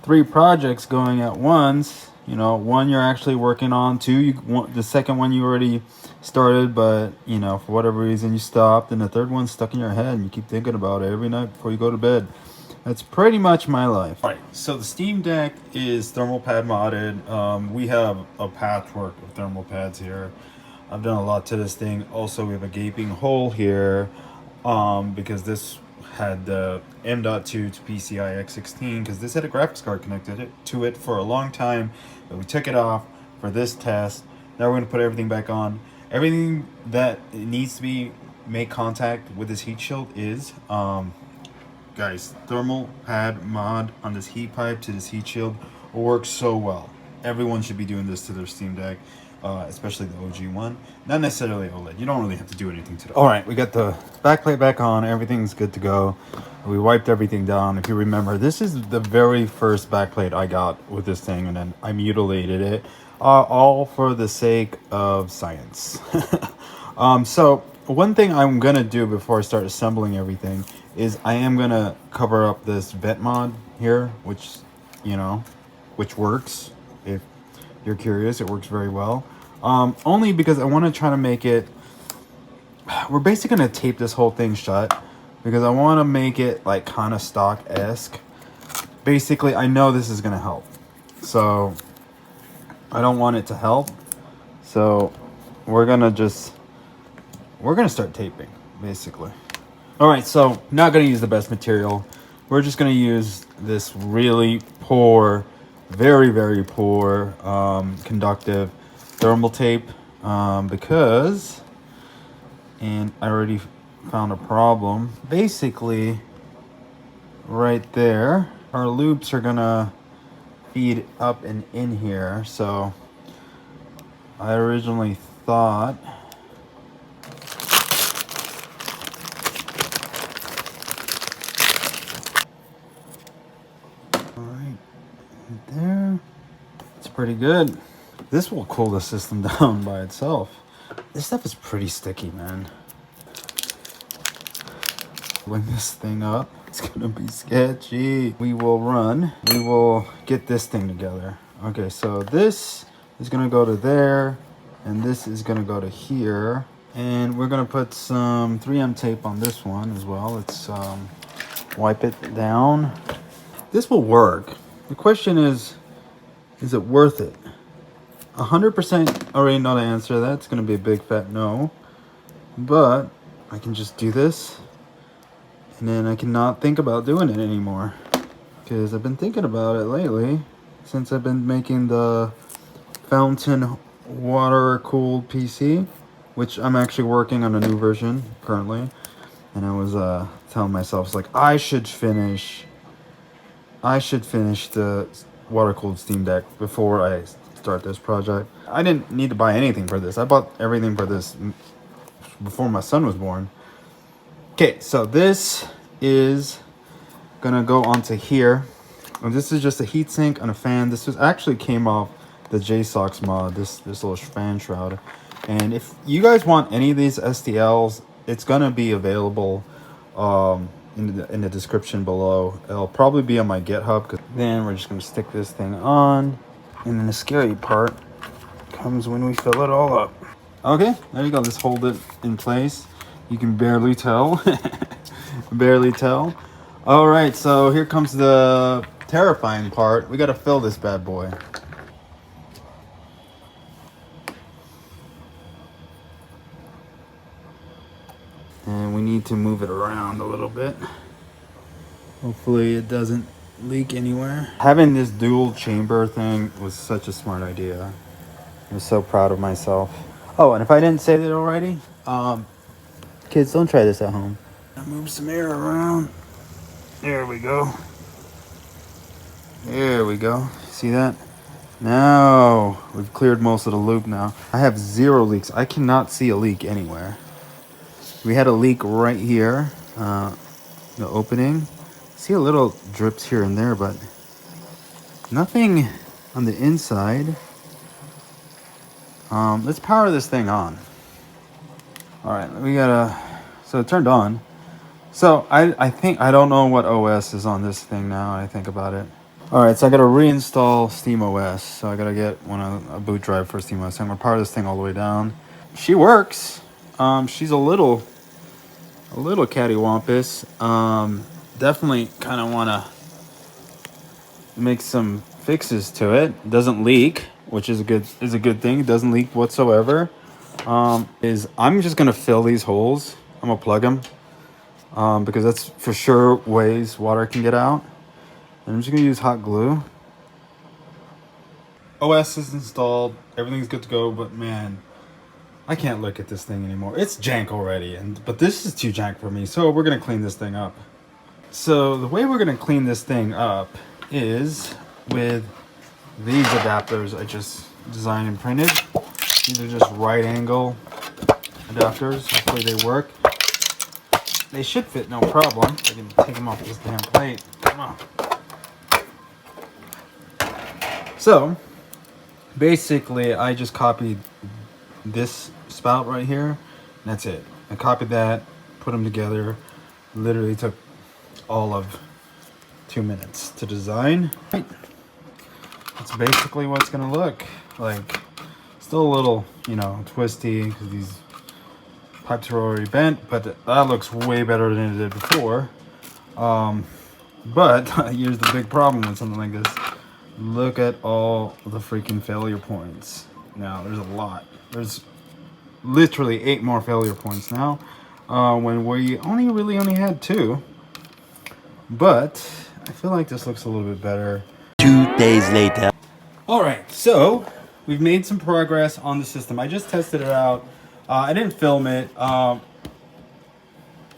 three projects going at once. You know, one you're actually working on, two the second one you already started, but you know for whatever reason you stopped, and the third one's stuck in your head and you keep thinking about it every night before you go to bed. That's pretty much my life. All right, so the Steam Deck is thermal pad modded. We have a patchwork of thermal pads here. I've done a lot to this thing. Also, we have a gaping hole here because this had the M.2 to PCI X16 because this had a graphics card connected to it for a long time, but we took it off for this test. Now we're going to put everything back on. Everything that needs to be make contact with this heat shield is guys, thermal pad mod on this heat pipe to this heat shield works so well. Everyone should be doing this to their Steam Deck, especially the OG one. Not necessarily OLED. You don't really have to do anything to it. All right, we got the backplate back on. Everything's good to go. We wiped everything down. If you remember, this is the very first backplate I got with this thing, and then I mutilated it, all for the sake of science. So one thing I'm gonna do before I start assembling everything is I am gonna cover up this vet mod here, which, you know, which works. If you're curious, it works very well. Only because I want to try to make it. We're basically gonna tape this whole thing shut because I want to make it like kind of stock-esque. Basically, I know this is gonna help, so I don't want it to help. So we're gonna start taping, basically. All right, so not going to use the best material. We're just going to use this really poor, very, very poor conductive thermal tape because, and I already found a problem. Basically, right there, our loops are going to feed up and in here. So I originally thought there. It's pretty good. This will cool the system down by itself. This stuff is pretty sticky, man. Bring this thing up. It's gonna be sketchy. We will get this thing together. Okay, so this is gonna go to there, and this is gonna go to here. And we're gonna put some 3M tape on this one as well. Let's wipe it down. This will work. The question is it worth it? 100% already know the answer. That's going to be a big fat no. But I can just do this. And then I cannot think about doing it anymore. Because I've been thinking about it lately. Since I've been making the fountain water-cooled PC. Which I'm actually working on a new version currently. And I was telling myself, it's like, I should finish the water-cooled Steam Deck before I start this project. I didn't need to buy anything for this. I bought everything for this before my son was born. Okay, so this is gonna go onto here. And this is just a heatsink and a fan. This was actually came off the JSOX mod, this little fan shroud. And if you guys want any of these STLs, it's gonna be available in the description below. It'll probably be on my GitHub. Then we're just gonna stick this thing on, and then the scary part comes when we fill it all up. Okay, there you go. Just hold it in place. You can barely tell. Barely tell. All right, so here comes the terrifying part. We gotta fill this bad boy. And we need to move it around a little bit. Hopefully it doesn't leak anywhere. Having this dual chamber thing was such a smart idea. I'm so proud of myself. Oh, and if I didn't say that already, kids, don't try this at home. Move some air around. There we go. There we go. See that? Now we've cleared most of the loop now. I have 0 leaks. I cannot see a leak anywhere. We had a leak right here, the opening. See a little drips here and there, but nothing on the inside. Let's power this thing on. All right, we gotta. So it turned on. So I think I don't know what OS is on this thing now. I think about it. All right, so I got to reinstall SteamOS. So I got to get a boot drive for SteamOS. I'm gonna power this thing all the way down. She works. She's a little cattywampus. Definitely kind of want to make some fixes to it. Doesn't leak, which is a good thing. It doesn't leak whatsoever. Is I'm just gonna fill these holes. I'm gonna plug them because that's for sure ways water can get out. And I'm just gonna use hot glue. OS is installed. Everything's good to go. But man, I can't look at this thing anymore. It's jank already, but this is too jank for me. So we're gonna clean this thing up. So the way we're gonna clean this thing up is with these adapters I just designed and printed. These are just right angle adapters. Hopefully they work. They should fit no problem. I can take them off this damn plate. Come on. So basically I just copied this spout right here, and that's it. I copied that, put them together. Literally took all of 2 minutes to design. That's basically what it's gonna look like. Still a little, twisty because these pipes are already bent, but that looks way better than it did before. But here's the big problem with something like this. Look at all the freaking failure points. Now, there's a lot. There's literally 8 more failure points now, when we only had 2. But I feel like this looks a little bit better. 2 days later. All right, so we've made some progress on the system. I just tested it out. I didn't film it.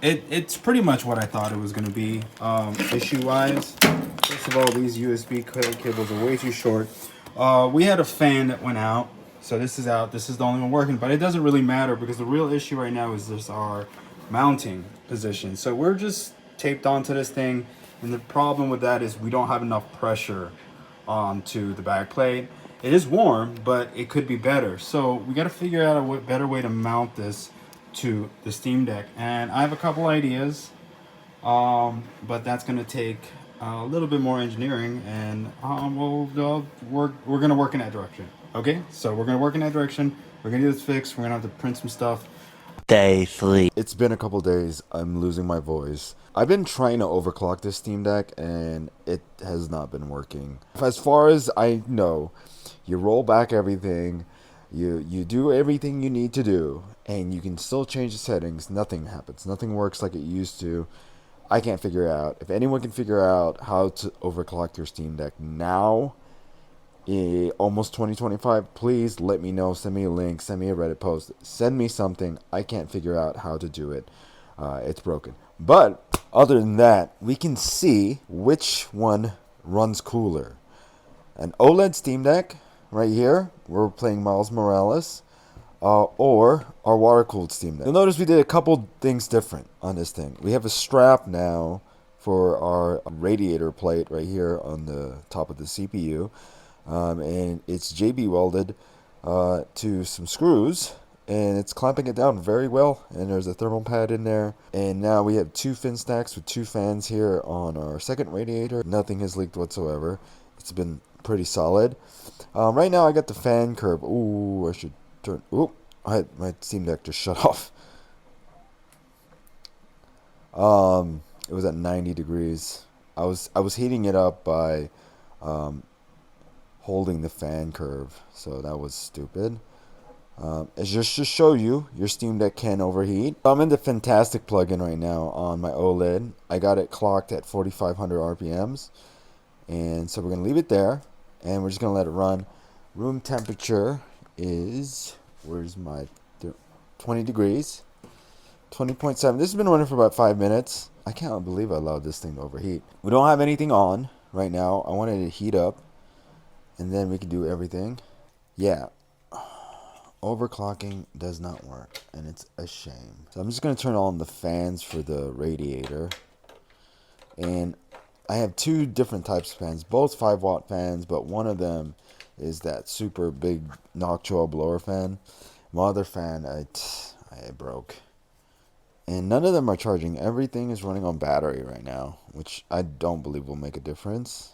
It's pretty much what I thought it was going to be, issue-wise. First of all, these USB cables are way too short. We had a fan that went out, so this is out. This is the only one working, but it doesn't really matter because the real issue right now is just our mounting position. So we're just taped onto this thing, and the problem with that is we don't have enough pressure onto the back plate. It is warm, but it could be better. So we got to figure out a better way to mount this to the Steam Deck, and I have a couple ideas, but that's going to take a little bit more engineering, and we're going to work in that direction. Okay, so we're going to work in that direction. We're going to get this fixed. We're going to have to print some stuff. Day 3. It's been a couple days. I'm losing my voice. I've been trying to overclock this Steam Deck, and it has not been working. As far as I know, you roll back everything, you do everything you need to do, and you can still change the settings. Nothing happens. Nothing works like it used to. I can't figure it out. If anyone can figure out how to overclock your Steam Deck now, almost 2025, please let me know. Send me a link, send me a Reddit post, send me something. I can't figure out how to do it. It's broken. But other than that, we can see which one runs cooler. An OLED Steam Deck right here, we're playing Miles Morales, or our water-cooled Steam Deck. You'll notice we did a couple things different on this thing. We have a strap now for our radiator plate right here on the top of the CPU. And it's JB welded to some screws, and it's clamping it down very well, and there's a thermal pad in there. And now we have 2 fin stacks with 2 fans here on our second radiator. Nothing has leaked whatsoever. It's been pretty solid. Right now I got the fan curve. Ooh, I should turn. Ooh, my Steam Deck just shut off. It was at 90 degrees. I was heating it up by holding the fan curve, so that was stupid. It's just to show you your Steam Deck can overheat. I'm in the Fantastic plugin right now on my OLED. I got it clocked at 4,500 RPMs, and so we're gonna leave it there, and we're just gonna let it run. Room temperature is 20 degrees, 20.7. This has been running for about 5 minutes. I can't believe I allowed this thing to overheat. We don't have anything on right now. I wanted it to heat up, and then we can do everything. Yeah, overclocking does not work, and it's a shame. So I'm just going to turn on the fans for the radiator. And I have 2 different types of fans, both 5-watt fans, but one of them is that super big Noctua blower fan. My other fan, I broke. And none of them are charging. Everything is running on battery right now, which I don't believe will make a difference.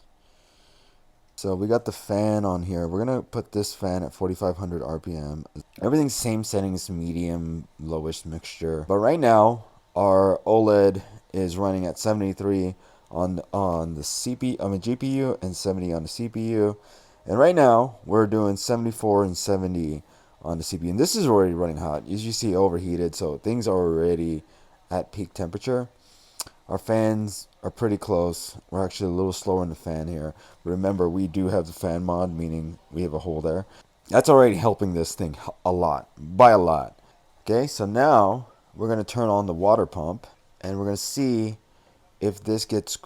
So we got the fan on here. We're gonna put this fan at 4,500 RPM. Everything's same settings, medium, lowish mixture. But right now, our OLED is running at 73 on the GPU and 70 on the CPU. And right now, we're doing 74 and 70 on the CPU. And this is already running hot. As you see, overheated, so things are already at peak temperature. Our fans are pretty close. We're actually a little slower in the fan here. Remember, we do have the fan mod, meaning we have a hole there. That's already helping this thing a lot, by a lot. Okay, so now we're going to turn on the water pump, and we're going to see if this gets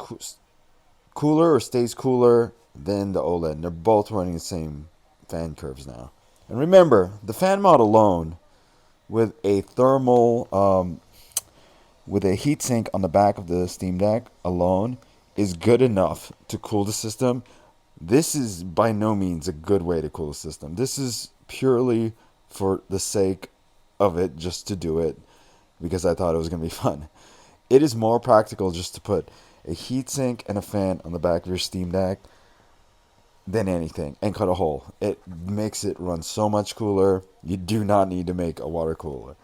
cooler or stays cooler than the OLED. And they're both running the same fan curves now. And remember, the fan mod alone, with a thermal with a heatsink on the back of the Steam Deck alone, is good enough to cool the system. This is by no means a good way to cool the system. This is purely for the sake of it, just to do it, because I thought it was going to be fun. It is more practical just to put a heatsink and a fan on the back of your Steam Deck than anything, and cut a hole. It makes it run so much cooler. You do not need to make a water cooler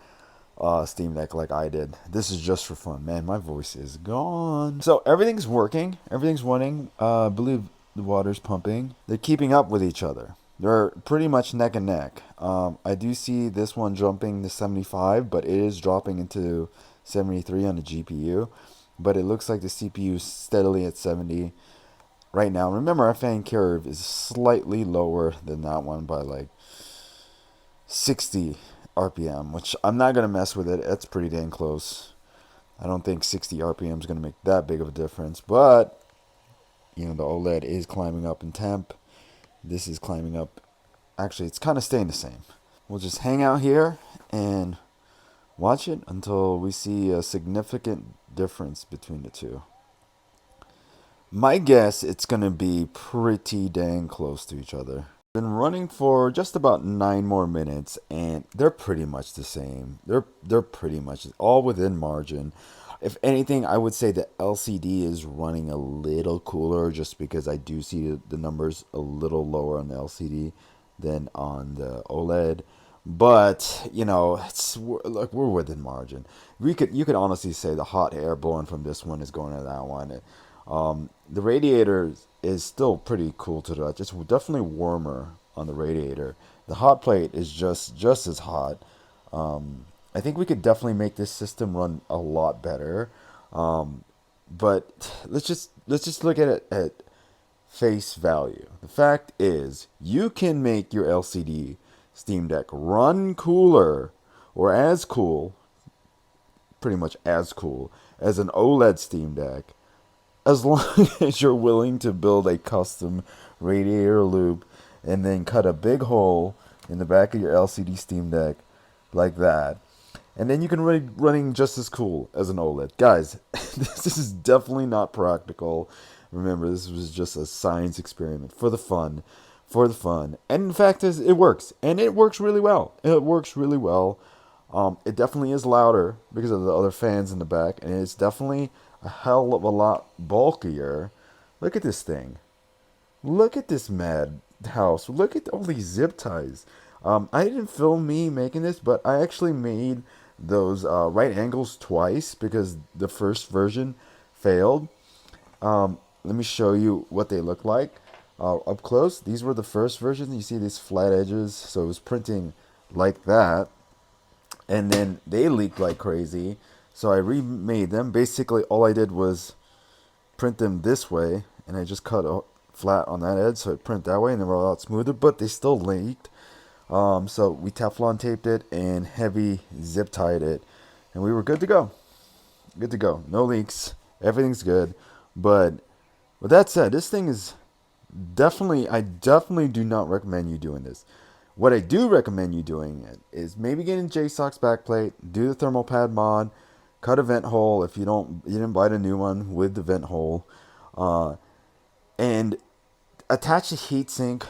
Steam Deck like I did. This is just for fun. Man, my voice is gone. So everything's working. Everything's running. I believe the water's pumping. They're keeping up with each other. They're pretty much neck and neck. I do see this one jumping to 75, but it is dropping into 73 on the GPU. But it looks like the CPU is steadily at 70 right now. Remember, our fan curve is slightly lower than that one by like 60 RPM, which I'm not going to mess with it. That's pretty dang close. I don't think 60 RPM is going to make that big of a difference. But, you know, the OLED is climbing up in temp. This is climbing up. Actually, it's kind of staying the same. We'll just hang out here and watch it until we see a significant difference between the two. My guess, it's going to be pretty dang close to each other. Been running for just about 9 more minutes, and they're pretty much the same. They're pretty much all within margin. If anything, I would say the LCD is running a little cooler, just because I do see the numbers a little lower on the LCD than on the OLED. But you know, we're within margin. You could honestly say the hot air blowing from this one is going to that one. The radiator is still pretty cool to touch. It's definitely warmer on the radiator. The hot plate is just as hot. I think we could definitely make this system run a lot better. But let's just look at it at face value. The fact is, you can make your LCD Steam Deck run cooler, or as cool, pretty much as cool as an OLED Steam Deck, as long as you're willing to build a custom radiator loop and then cut a big hole in the back of your LCD Steam Deck like that. And then you can running just as cool as an OLED. Guys, this is definitely not practical. Remember, this was just a science experiment for the fun. And in fact, it works. And it works really well. It definitely is louder because of the other fans in the back. And it's definitely a hell of a lot bulkier. Look at this thing. Look at this madhouse. Look at all these zip ties. I didn't film me making this, but I actually made those right angles twice because the first version failed. Let me show you what they look like up close. These were the first versions. You see these flat edges, so it was printing like that. And then they leaked like crazy. So I remade them. Basically, all I did was print them this way, and I just cut flat on that edge, so it print that way, and they were a lot smoother, but they still leaked. So we Teflon taped it and heavy zip tied it, and we were good to go. Good to go. No leaks. Everything's good. But with that said, this thing is I definitely do not recommend you doing this. What I do recommend you doing it is maybe getting JSOC's backplate, do the thermal pad mod, cut a vent hole if you didn't buy the new one with the vent hole, and attach a heatsink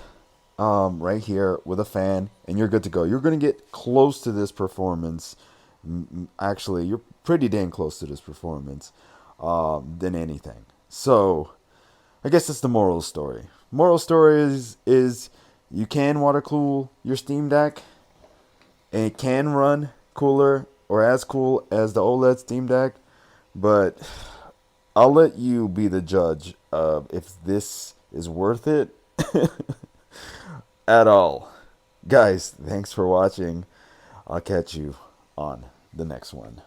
right here with a fan, and you're good to go. You're going to get close to this performance. Actually, you're pretty dang close to this performance than anything. So I guess that's the moral of the story. Moral story is you can water cool your Steam Deck, and it can run cooler or as cool as the OLED Steam Deck, but I'll let you be the judge of if this is worth it at all. Guys, thanks for watching. I'll catch you on the next one.